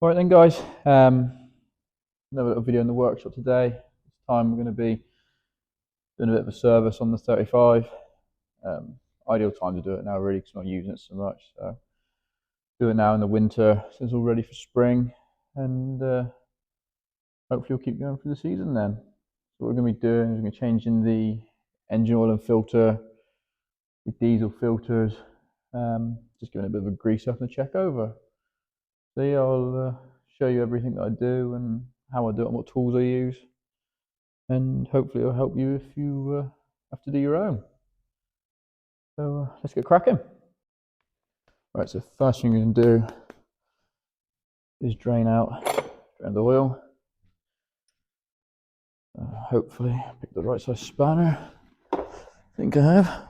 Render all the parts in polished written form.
All right then, guys. Another little video in the workshop today. This time we're going to be doing a bit of a service on the 35. Ideal time to do it now, really, because I'm not using it so much. So do it now in the winter, so it's all ready for spring, and hopefully we'll keep going through the season then. So what we're going to be doing is we're going to be changing the engine oil and filter, the diesel filters, just giving it a bit of a grease up and a check over. So yeah, I'll show you everything that I do and how I do it and what tools I use, and hopefully it'll help you if you have to do your own. So let's get cracking. Right, so first thing you're going to do is drain the oil. Hopefully pick the right size spanner. I think I have.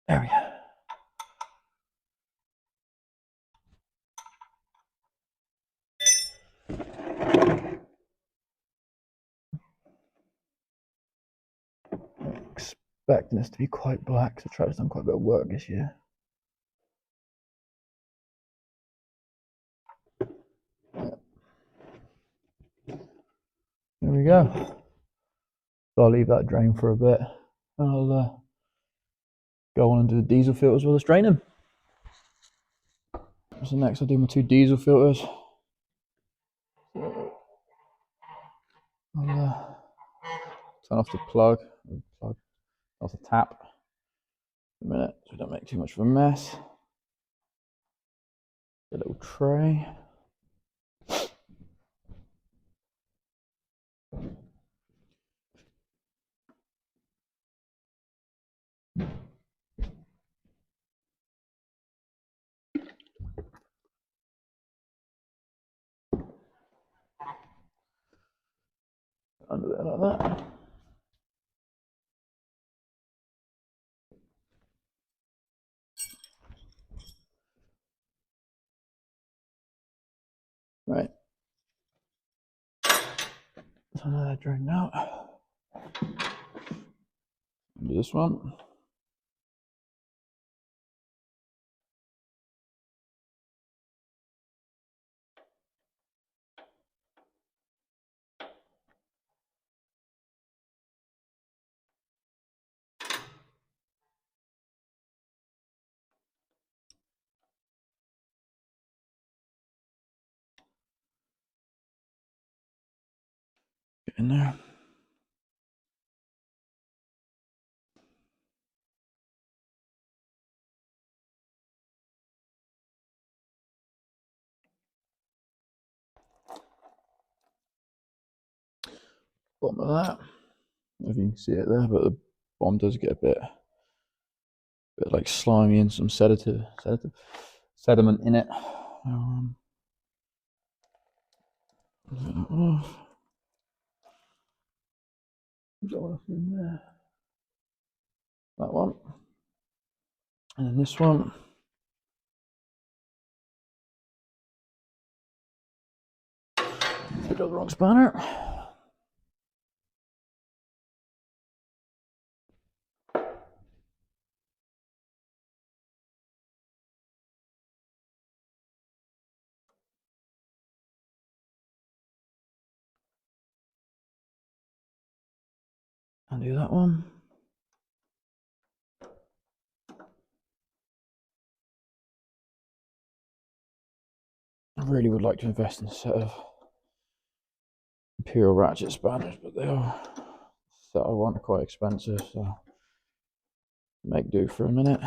There we go. Expecting this to be quite black, so Travis done quite a bit of work this year. There we go. So I'll leave that drain for a bit, and I'll go on and do the diesel filter as well as drain them. So next I'll do my two diesel filters. I'll turn off the plug, off the tap a minute so we don't make too much of a mess. A little tray. Under there like that. Right. So now that drained out. Do this one. Get in there. Bottom of that. I don't know if you can see it there, but the bottom does get a bit like slimy and some sediment in it. Off in there. That one, and then this one. Picked up the wrong spanner. Undo that one. I really would like to invest in a set of Imperial ratchet spanners, but they are set I want are quite expensive, so make do for a minute.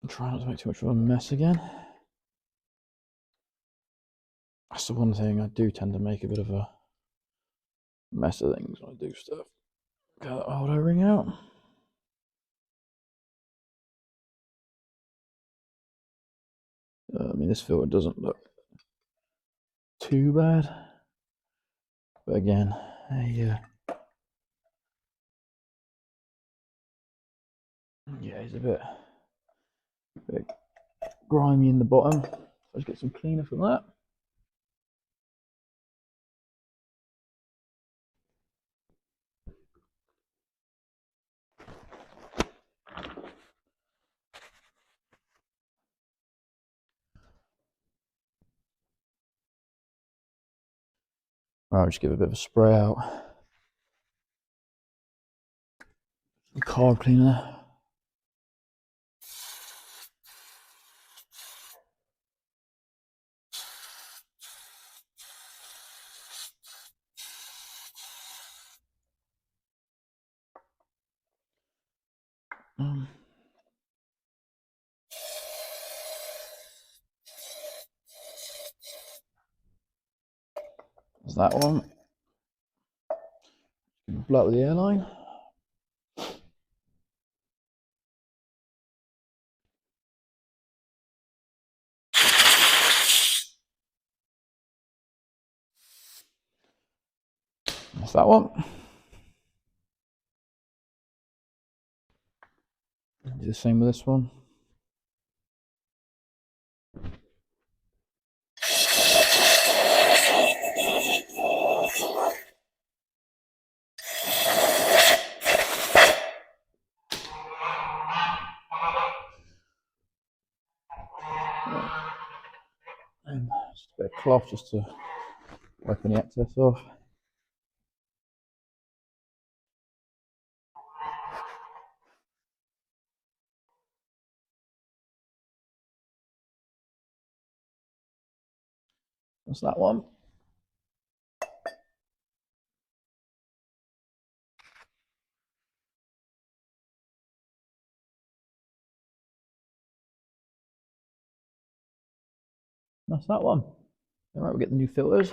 Try not to make too much of a mess again. That's the one thing I do tend to make a bit of a mess of things when I do stuff. Get that auto ring out. I mean, this filter doesn't look too bad. But again, yeah, he's a bit grimy in the bottom. Let's get some cleaner from that. Right, I'll just give it a bit of a spray out. Some carb cleaner. There's that one. Blow up with the airline. That's that one. Do the same with this one. And just a bit of cloth just to wipe any excess off. That's that one. That's that one. All right, we'll get the new filters.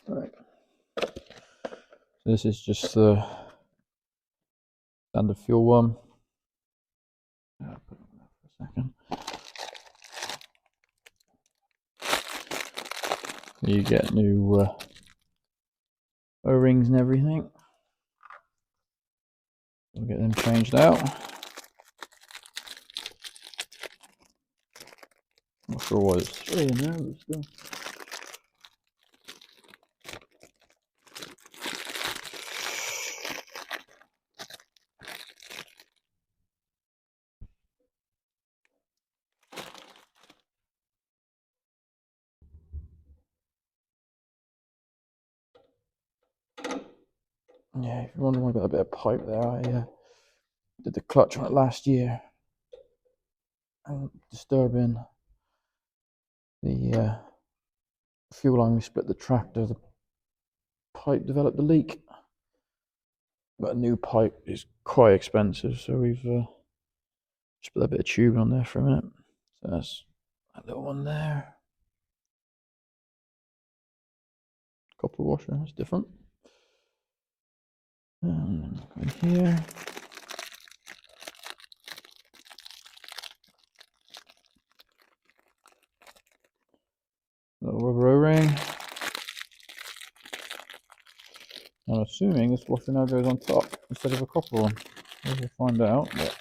All right. So this is just the standard fuel one. I'll put it on there for a second. You get new O-rings and everything. We'll get them changed out. Not sure why there's 3 in there, but still. Yeah, if you're wondering why I got a bit of pipe there, I did the clutch on it last year. And disturbing the fuel line, we split the tractor, the pipe developed a leak. But a new pipe is quite expensive, so we've just put a bit of tubing on there for a minute. So that's that little one there. Copper washer, that's different. And in here. Little rubber O-ring. I'm assuming this washer now goes on top instead of a copper one. We'll find out. But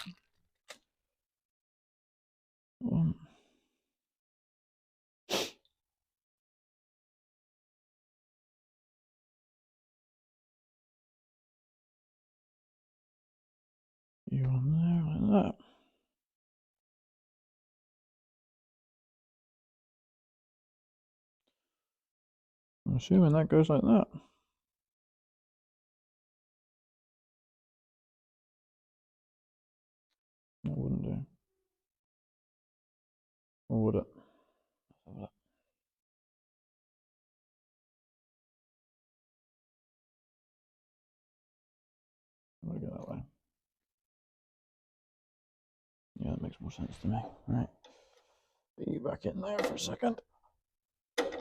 you on there like that. I'm assuming that goes like that. That wouldn't do. Or would it? I'm gonna go that way. Yeah, that makes more sense to me. Right. Put you back in there for a second. Let's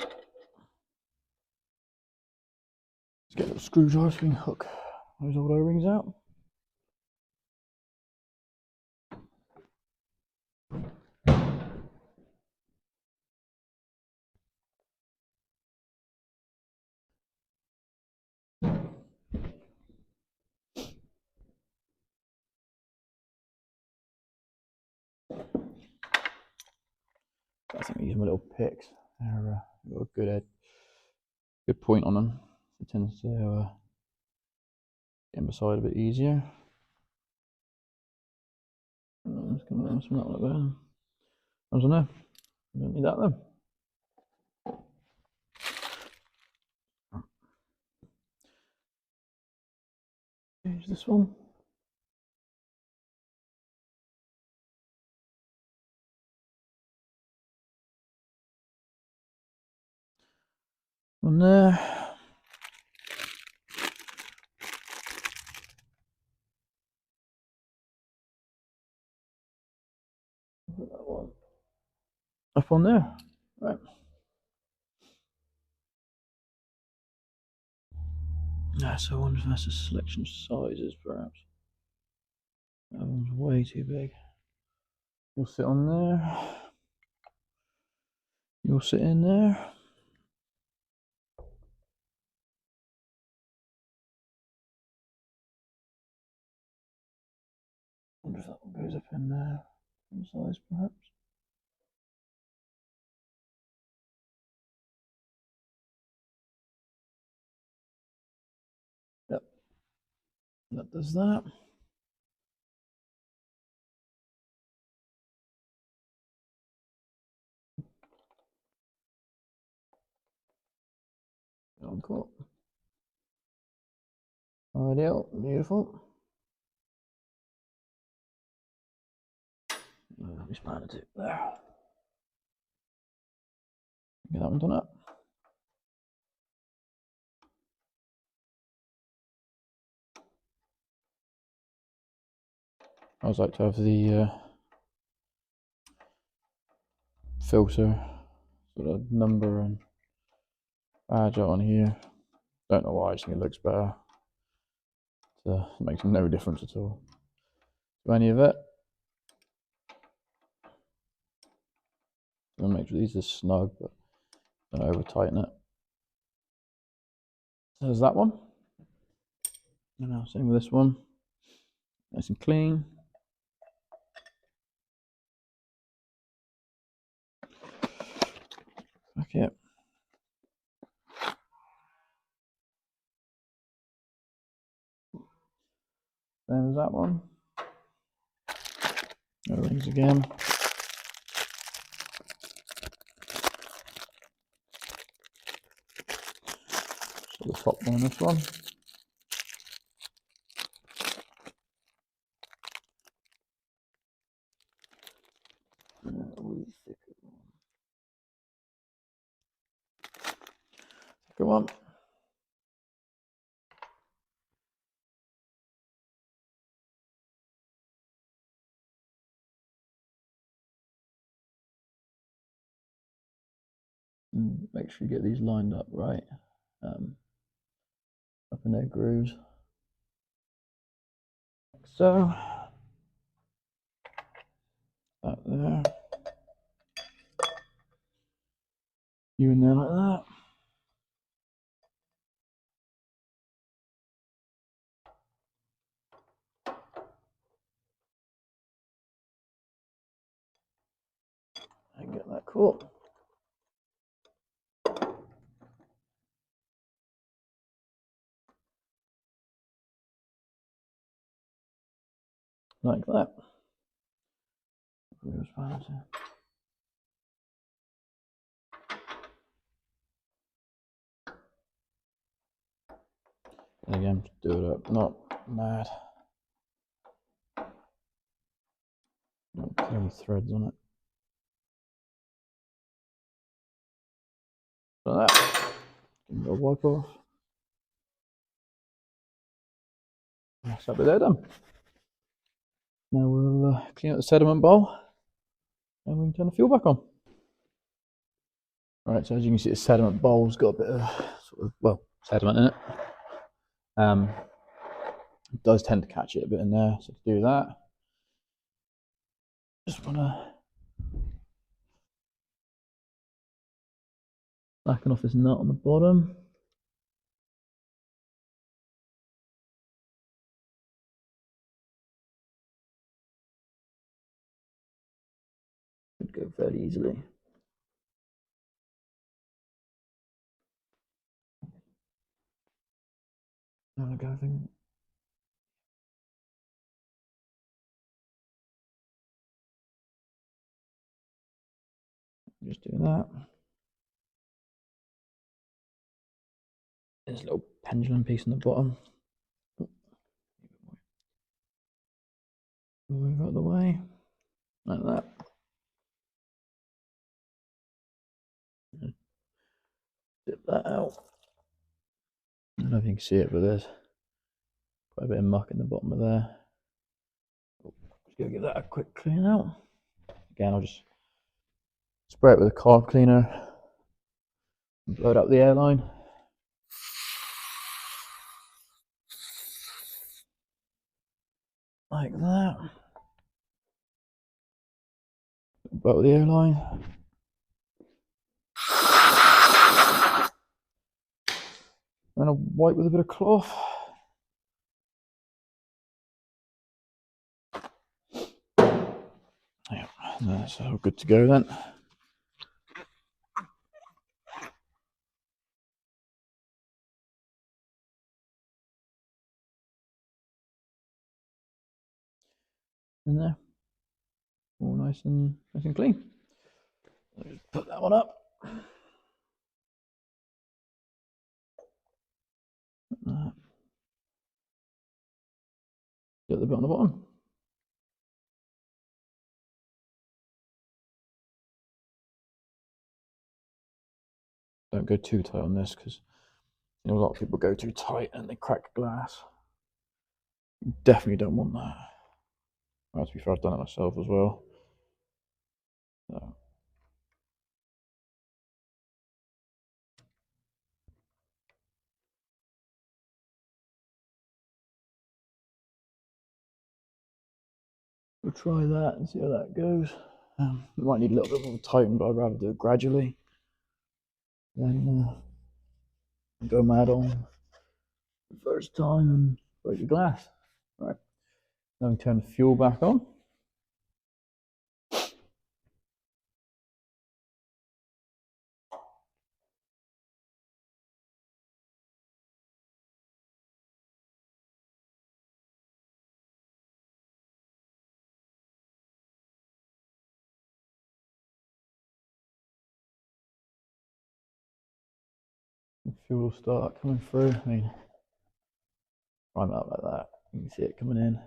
get a little screwdriver so we can hook those old O-rings out. I think I use my little picks. They're got a good point on them. It tends to get in beside a bit easier. Let's come down some that like that. I don't know. I don't need that then. Change this one. On there. Put that one up on there. Right. Yeah, so I wonder if that's a selection of sizes perhaps. That one's way too big. You'll sit on there. You'll sit in there. I wonder if that one goes up in there. Some size perhaps. Yep. That does that. Cool. Ideal. Beautiful. Let me span it there. Get that one done up. I always like to have the filter sort of number and badge on here. Don't know why, I just think it looks better. It makes no difference at all to any of it. I'll make sure these are snug, but don't over tighten it. So there's that one. And now same with this one. Nice and clean. Okay. Same as that one. O-rings again. So the top one on this one. Come on. Make sure you get these lined up right, up in their grooves. Like so. That there. You in there like that. And get that caught. Like that. And again, do it up, not mad. Not any threads on it. Like that. Give it a wipe off. That's that bit there done. Now we'll clean up the sediment bowl and we can turn the fuel back on. Right, so as you can see, the sediment bowl's got a bit of sediment in it. It does tend to catch it a bit in there, so to do that, just want to slacken off this nut on the bottom. Should go fairly easily. There we go, I think. Just doing that. There's a little pendulum piece on the bottom. Move out of the way, like that. Dip that out. I don't know if you can see it, but there's quite a bit of muck in the bottom of there. Just gonna give that a quick clean out. Again, I'll just spray it with a carb cleaner and blow it up the airline. Like that. Blow up the airline. And a wipe with a bit of cloth. Yeah, that's all good to go then. In there, all nice and clean. Just put that one up. Get the bit on the bottom. Don't go too tight on this because a lot of people go too tight and they crack glass. You definitely don't want that. Well, to be fair, I've done it myself as well. So. We'll try that and see how that goes. We might need a little bit more tighten, but I'd rather do it gradually than go mad on the first time and break the glass. Right, now we turn the fuel back on. The fuel will start coming through. I mean, prime it up like that. You can see it coming in.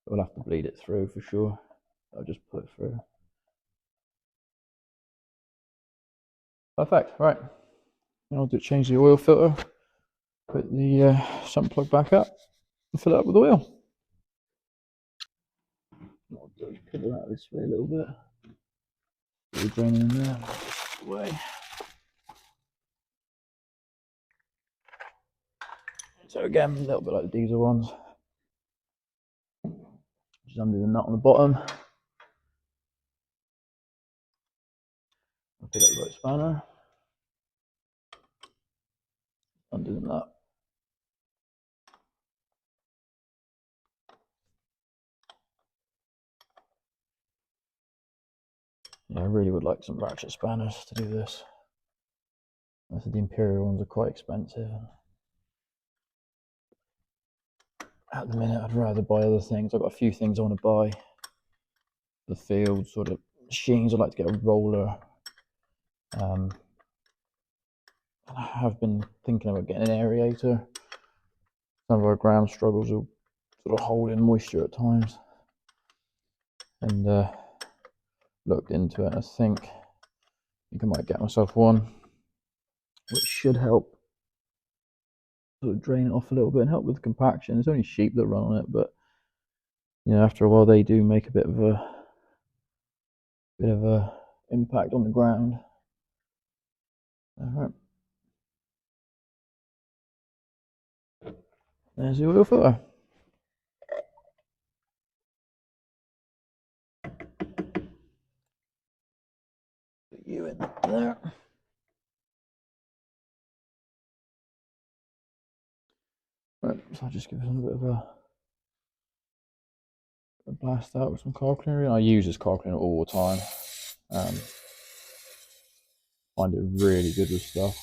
We'll have to bleed it through for sure. I'll just put it through. Perfect. Right. Now I'll change the oil filter. Put the sump plug back up and fill it up with oil. I'll just put it out this way a little bit. We're draining in there. This way. So again, a little bit like the diesel ones. Just undo the nut on the bottom. I'll pick up the right spanner. Undo the nut. Yeah, I really would like some ratchet spanners to do this. I said the Imperial ones are quite expensive. At the minute, I'd rather buy other things. I've got a few things I want to buy. The field sort of machines. I'd like to get a roller. And I have been thinking about getting an aerator. Some of our ground struggles will sort of hold in moisture at times. And looked into it, and I think I might get myself one, which should help sort of drain it off a little bit and help with the compaction. There's only sheep that run on it, but you know, after a while they do make a bit of a impact on the ground. All right. There's the oil filter. Put you in there. Right, so I'll just give it a bit of a blast out with some car cleaner. I use this car cleaner all the time. Find it really good with stuff.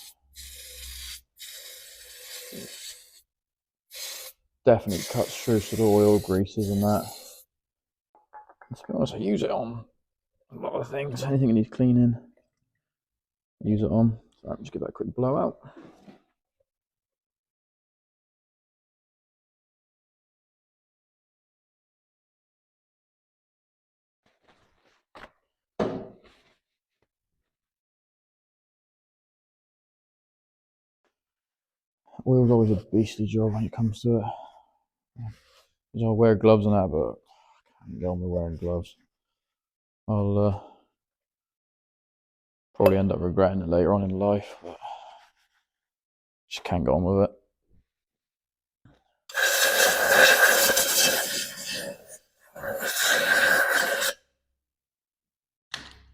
Definitely cuts through sort of oil, greases and that. And to be honest, I use it on a lot of things. Anything that needs cleaning, I use it on. So I'll just give that a quick blowout. Oil's always a beastly job when it comes to it. Because I'll wear gloves and that, but I can't get on with wearing gloves. I'll probably end up regretting it later on in life, but just can't get on with it.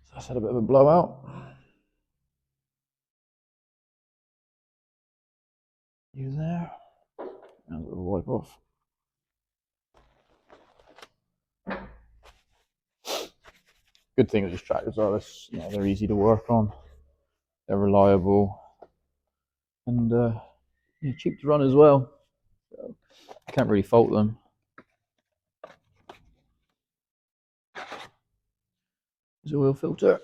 So I had a bit of a blowout. You there? And a little wipe off. Good thing with these tractors are this, you know, they're easy to work on, they're reliable, and yeah, cheap to run as well. So I can't really fault them. There's the oil filter.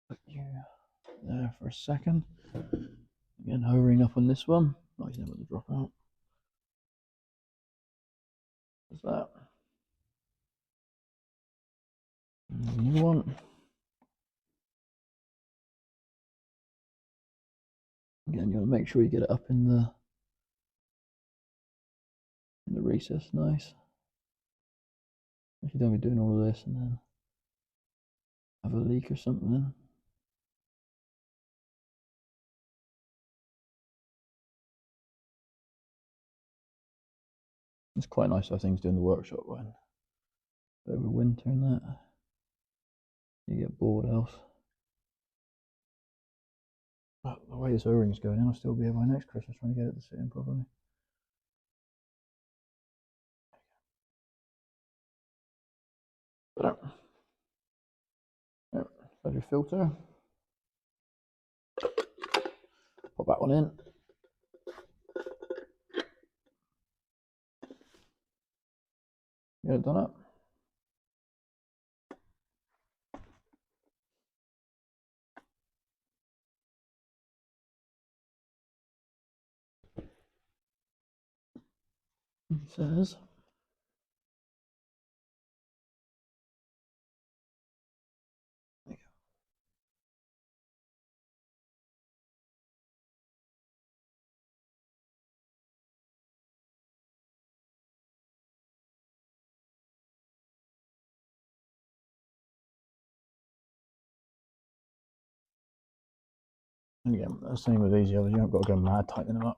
Put you there for a second. Again, hovering up on this one. Oh, he's never going to drop out. What's that? And the new one. Again, you want to make sure you get it up in the recess, nice. If you don't be doing all of this and then have a leak or something. It's quite nice to have things to do in the workshop when over winter and that. You get bored else. But the way this O-ring's going in, I'll still be here by next Christmas trying to get it to sit in properly. But there's your filter. Pop that one in. Get it done up. It says and again, the same with these others, you haven't got to go mad tightening them up.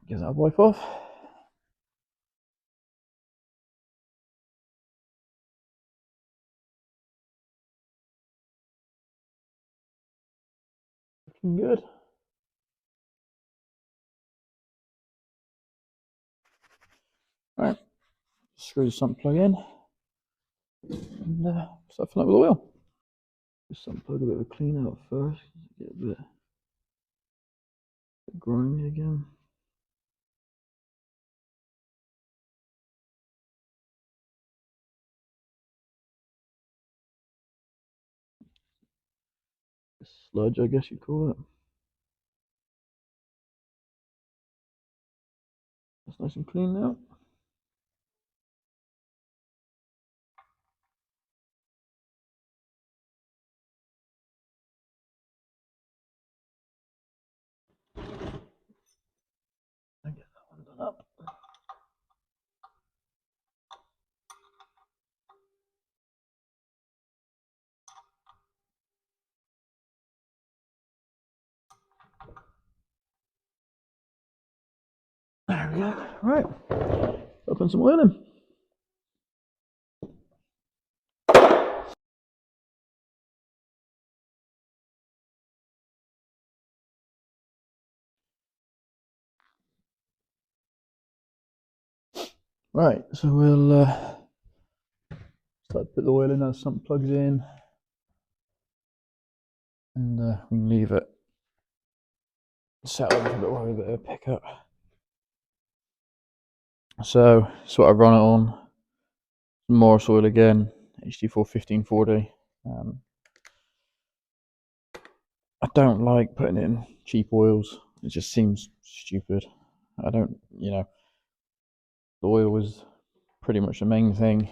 Get that wipe off. Looking good. Alright, screw the sump plug in and start filling it with oil. Just sump plug a bit of a clean out first, get a bit grimy again. sludge, I guess you'd call it. That's nice and clean now. I get that one done up. There we go. Right. Open some oil in. Right, so we'll start to put the oil in as sump plugs in, and we can leave it settle for a bit while we get a pickup. So that's what I run it on. Morris oil again, HD4 1540. I don't like putting in cheap oils. It just seems stupid. I don't, the oil was pretty much the main thing.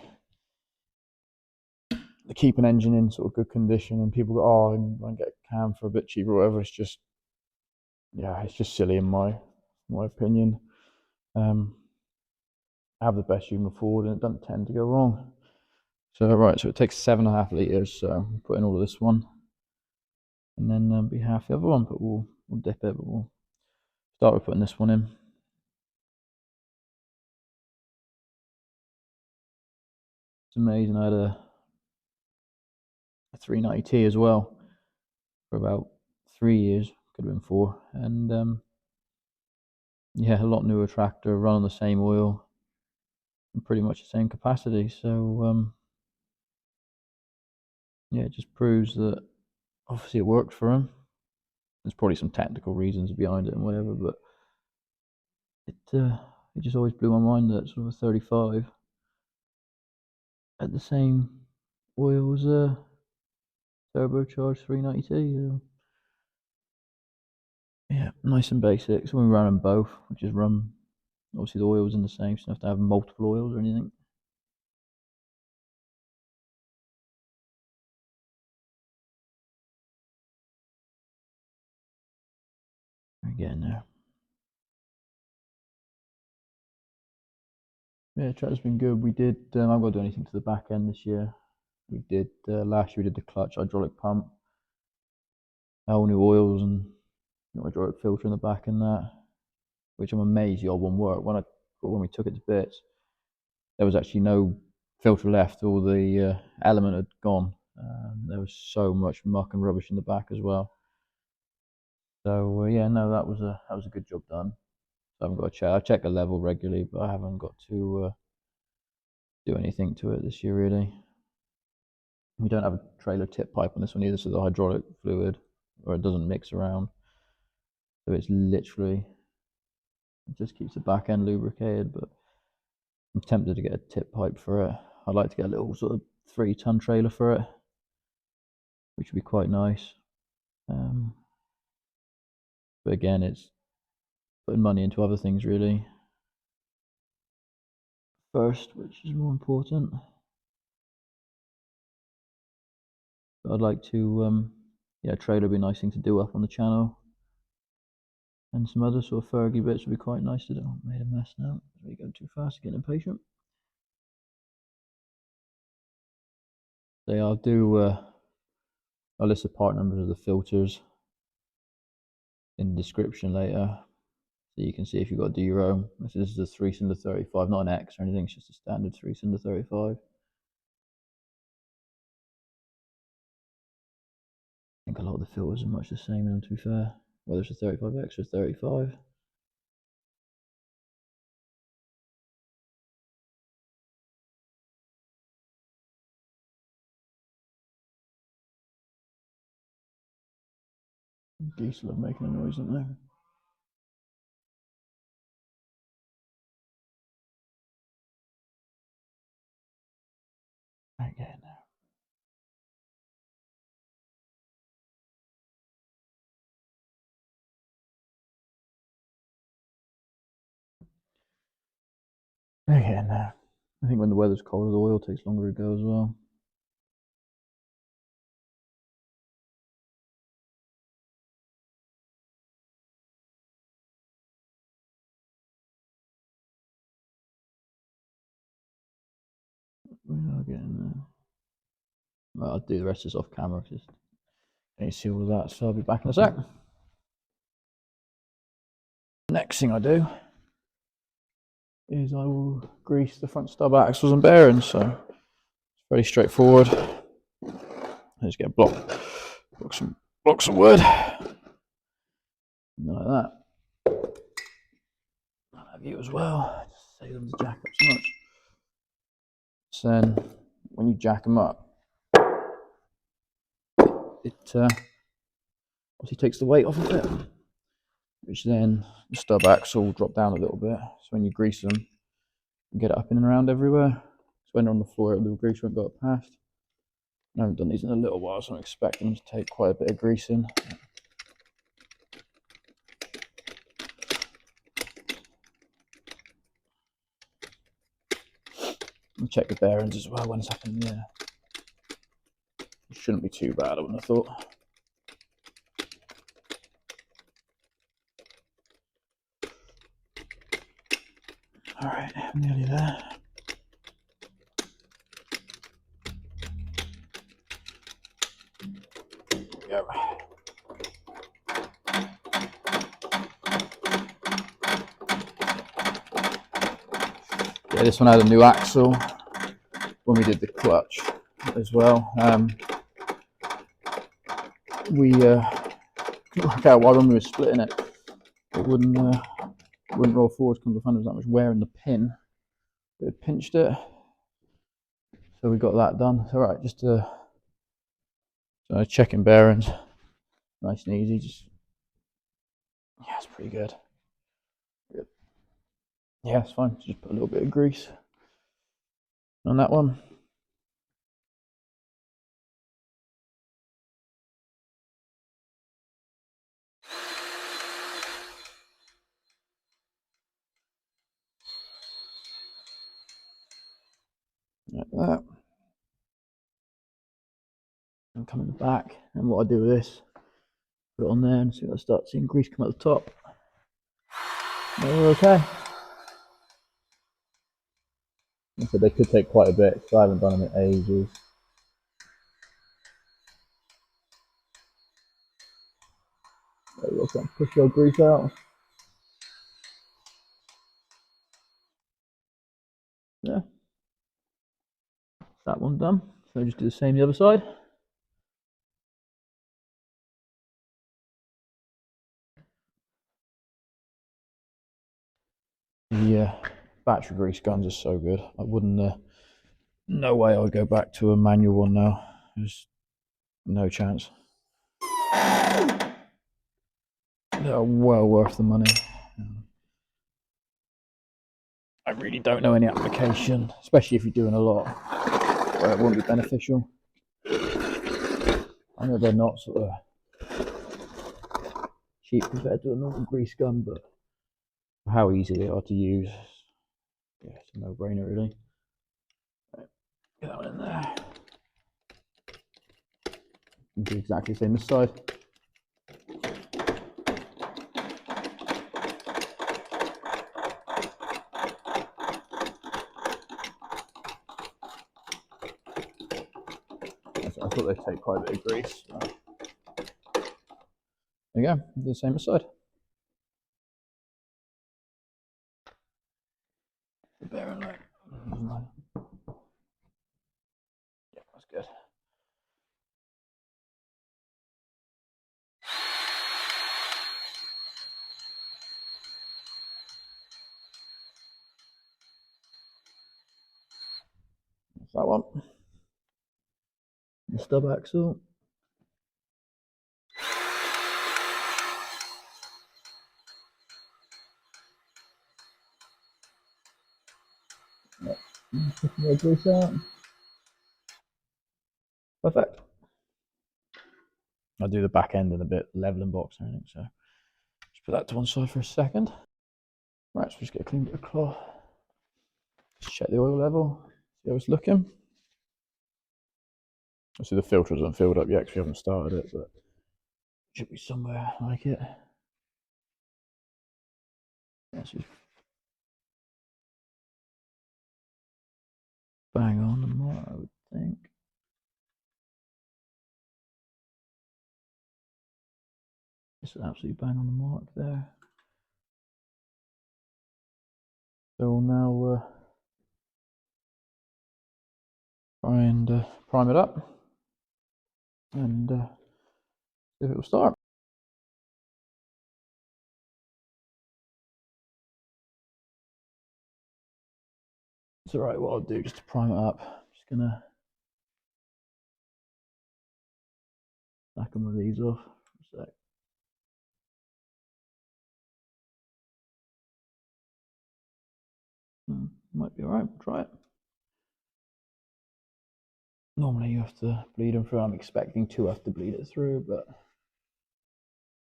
To keep an engine in sort of good condition, and people go, oh, I can get a cam for a bit cheaper or whatever. It's just, yeah, it's just silly in my opinion. I have the best human forward, and it doesn't tend to go wrong. So right, so it takes 7.5 litres. So I'm putting all of this one, and then be half the other one. But we'll dip it. But we'll start with putting this one in. It's amazing. I had a 390T as well for about 3 years. Could have been 4, and yeah, a lot newer tractor, run on the same oil, and pretty much the same capacity. So yeah, it just proves that obviously it worked for him. There's probably some technical reasons behind it and whatever, but it just always blew my mind that sort of a 35 had the same oil as a turbocharged 390T. Yeah, nice and basic. So we ran them both, which is run. Obviously, the oil was in the same, so you don't have to have multiple oils or anything. We're getting there. Yeah, tractor's been good. We did. I've got to do anything to the back end this year. We did last year. We did the clutch, hydraulic pump, all new oils, and hydraulic filter in the back and that. Which I'm amazed the old one worked. When we took it to bits, there was actually no filter left. All the element had gone. There was so much muck and rubbish in the back as well. So yeah, no, that was a good job done. So I haven't got to check. I check the level regularly, but I haven't got to do anything to it this year really. We don't have a trailer tip pipe on this one either, so the hydraulic fluid, or it doesn't mix around. So it's literally, it just keeps the back end lubricated. But I'm tempted to get a tip pipe for it. I'd like to get a little sort of 3-ton trailer for it, which would be quite nice. But again, it's putting money into other things really first, which is more important. But I'd like to, yeah, trailer would be a nice thing to do up on the channel. And some other sort of Fergie bits would be quite nice to do. Oh, made a mess now. Are you going too fast, getting impatient? I'll do, I'll list the part numbers of the filters in the description later. So you can see if you've got to do your own. This is a 3-cylinder 35, not an X or anything, it's just a standard 3-cylinder 35. I think a lot of the filters are much the same, to be fair, whether it's a 35X or 35. Geese love making a noise, don't they? Right, getting there. Again, I think when the weather's colder, the oil takes longer to go as well. We are getting there. Well, I'll do the rest of this off camera, just you need to see all of that, so I'll be back in a sec. Next thing I do is I will grease the front stub axles and bearings, so it's very straightforward. I just get a blocks of wood, like that. I'll have you as well, just save them to jack up so much. So then, when you jack them up, it obviously takes the weight off of it, which then the stub axle will drop down a little bit. So when you grease them, you get it up in and around everywhere. So when they're on the floor, the grease won't go up past. I haven't done these in a little while, so I'm expecting them to take quite a bit of greasing. And check the bearings as well when it's up in the air. It shouldn't be too bad, I wouldn't have thought. Alright, I'm nearly there. There we go. Yeah, this one had a new axle when we did the clutch as well. We couldn't work out why when we were splitting it, it wouldn't roll forward. Come to find there was that much wear in the pin. It pinched it, so we got that done. It's all right, just so checking bearings, nice and easy. Just yeah, it's pretty good. Yeah, it's fine. Just put a little bit of grease on that one. Like that. And come in the back. And what I do with this, put it on there and see if I start seeing grease come at the top. And we're okay. So they could take quite a bit, so I haven't done them in ages. There we go, push your grease out. Yeah. That one done. So just do the same the other side. The battery grease guns are so good. I wouldn't, no way I would go back to a manual one now. There's no chance. They're well worth the money. I really don't know any application, especially if you're doing a lot, where it won't be beneficial. I know they're not sort of cheap compared to a normal grease gun, but how easy they are to use, yeah, it's a no-brainer really. Right, get that one in there. And do exactly the same this side. I thought they'd take quite a bit of grease. There you go, do the same this side. The bearing light. Yeah, that's good. That's that one. The stub axle. More grease out. Perfect. I'll do the back end in a bit, leveling box and everything, so just put that to one side for a second. Right, so just get a clean bit of cloth. check the oil level, see how it's looking. Obviously the filter hasn't filled up yet because we haven't started it, but it should be somewhere like it. That's just bang on the mark, I would think. It's absolutely bang on the mark there. So we'll now try and prime it up and see if it will start. It's alright, what I'll do just to prime it up, I'm just gonna back them with these off for a sec. Might be alright, we'll try it. Normally you have to bleed them through. I'm expecting to have to bleed it through, but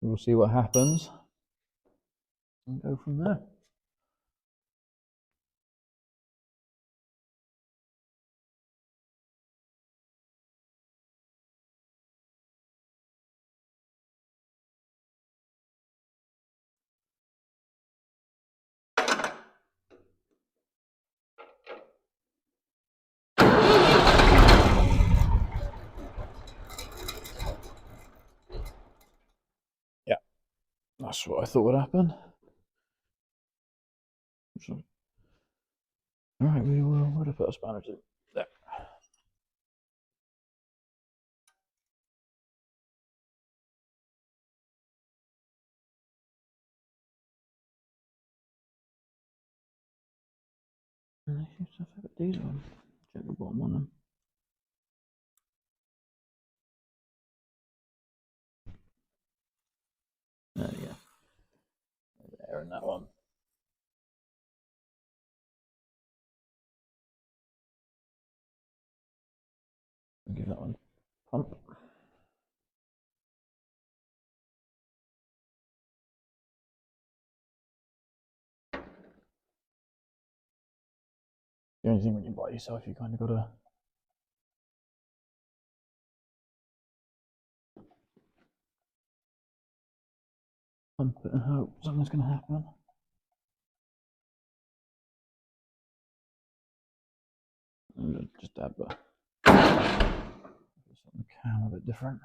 we'll see what happens and go from there. Yeah, that's what I thought would happen. So, all right, we will. Where to put a spanner to? There. These on. Check the bottom on them. There you go. There's air in that one. I'll give that one a pump. The only thing when you buy yourself, you kind of got to pump it and hope something's going to happen. And just add the cam a bit different.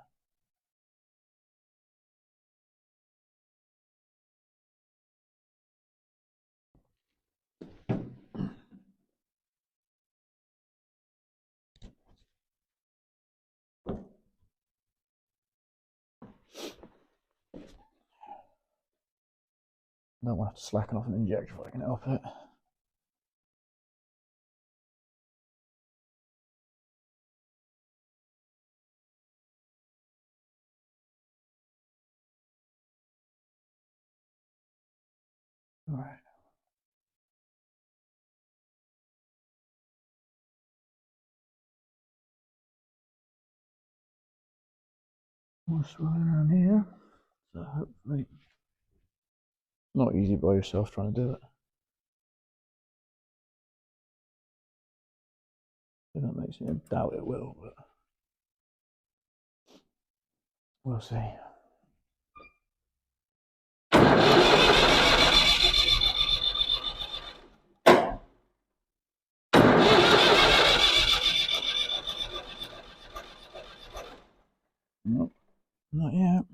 Don't want to have to slacken off an injector if I can help it. All right. We'll swirl around here. So hopefully, not easy by yourself trying to do it. If that makes me doubt it will, but we'll see. Nope, not yet.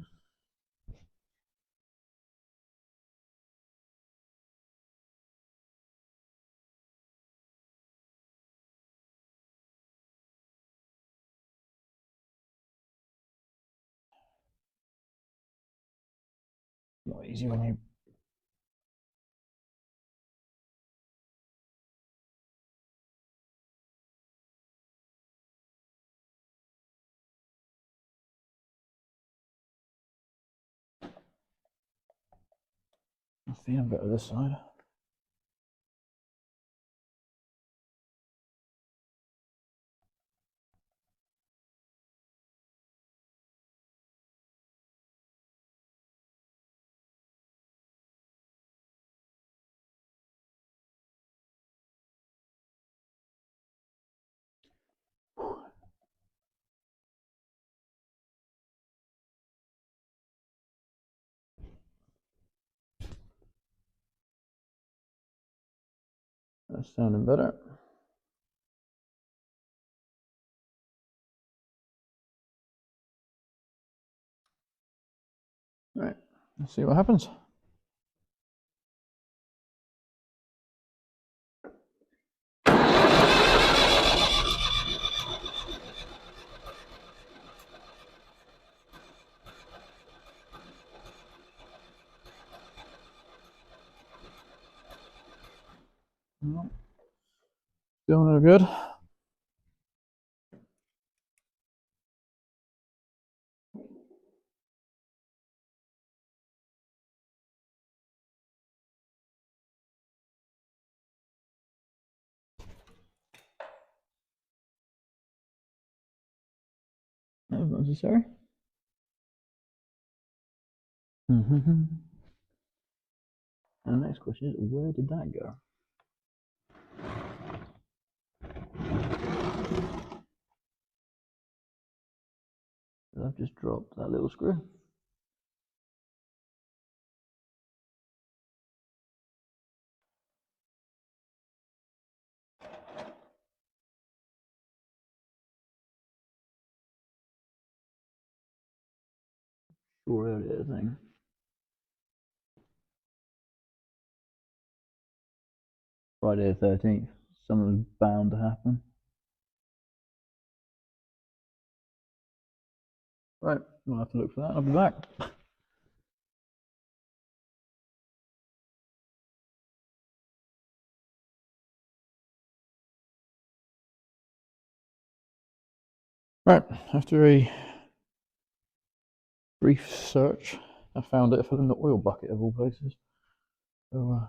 Not easy when you I'm feeling better this side. That's sounding better. Right, let's see what happens. Still no good. That was necessary. And the next question is, where did that go? I've just dropped that little screw. Sure, it is, I think. Friday the 13th. Something's bound to happen. Right, we'll have to look for that. I'll be back. Right, after a brief search, I found it in the oil bucket of all places. So,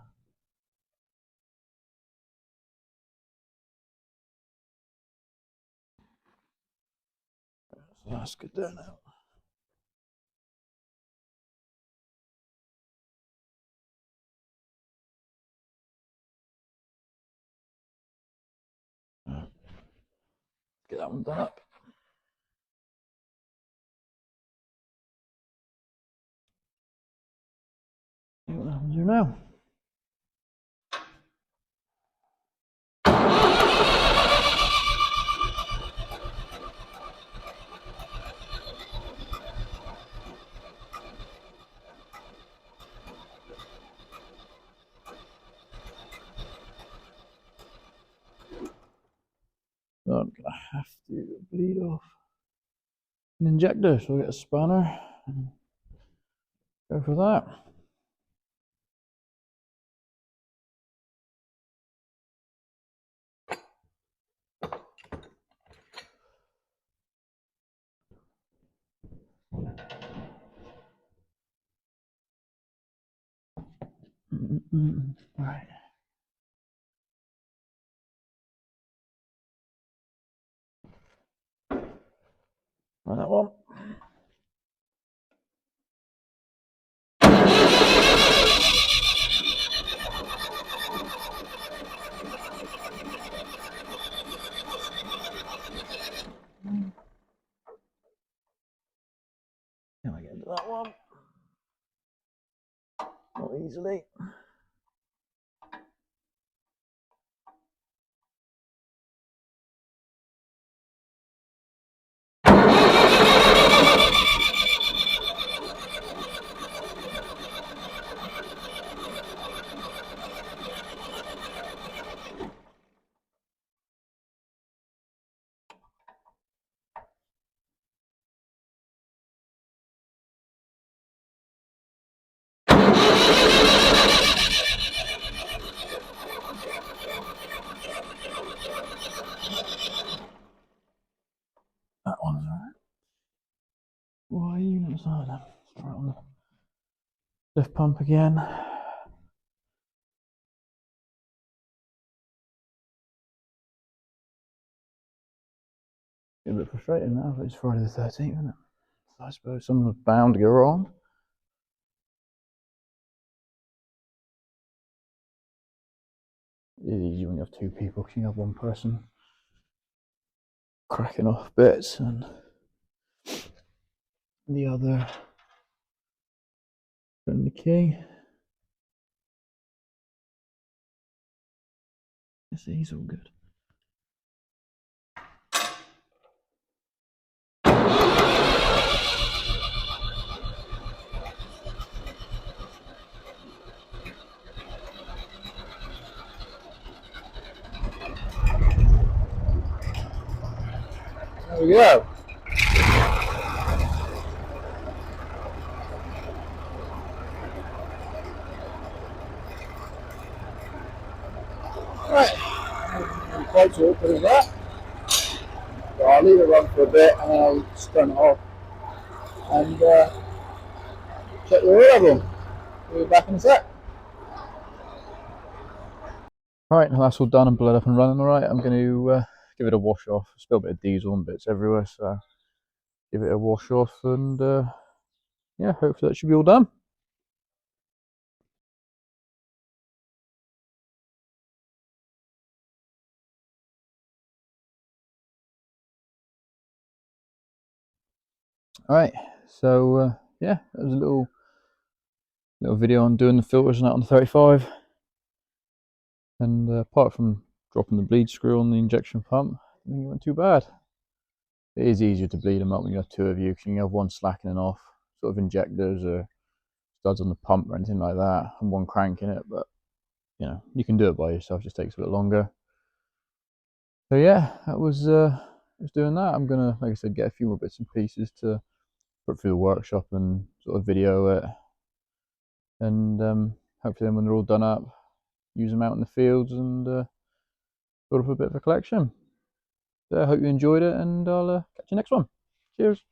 so that's good there now. Get that one done up. See what happens here now. So I'm gonna have to bleed off an injector, so I'll get a spanner and go for that. Right. Right, that one. Can I get into that one? Not easily. That one's alright. Why are you not starting? Start on the lift pump again. It's a bit frustrating now, but it's Friday the 13th, isn't it? So I suppose something's bound to go wrong. It's easy when you have two people, because you have one person cracking off bits and the other putting the key. Yes, he's all good. There we go. Right, quite so put it that. So I'll leave it run for a bit and then I'll just turn it off and check the oil level. We'll be back in a sec. Right, now that's all done and bled up and running alright. I'm going to give it a wash off. Spilled a bit of diesel and bits everywhere, so give it a wash off and yeah, hopefully that should be all done. Alright, so yeah, that was a little video on doing the filters and that on the 35. And apart from dropping the bleed screw on the injection pump, I think it went too bad. It is easier to bleed them up when you have two of you, because you can have one slackening off, sort of injectors or studs on the pump or anything like that, and one cranking it. But you know, you can do it by yourself. It just takes a bit longer. So yeah, that was doing that. I'm gonna, like I said, get a few more bits and pieces to put through the workshop and sort of video it, and hopefully then when they're all done up, use them out in the fields and build up a bit of a collection. So I hope you enjoyed it, and I'll catch you next one. Cheers.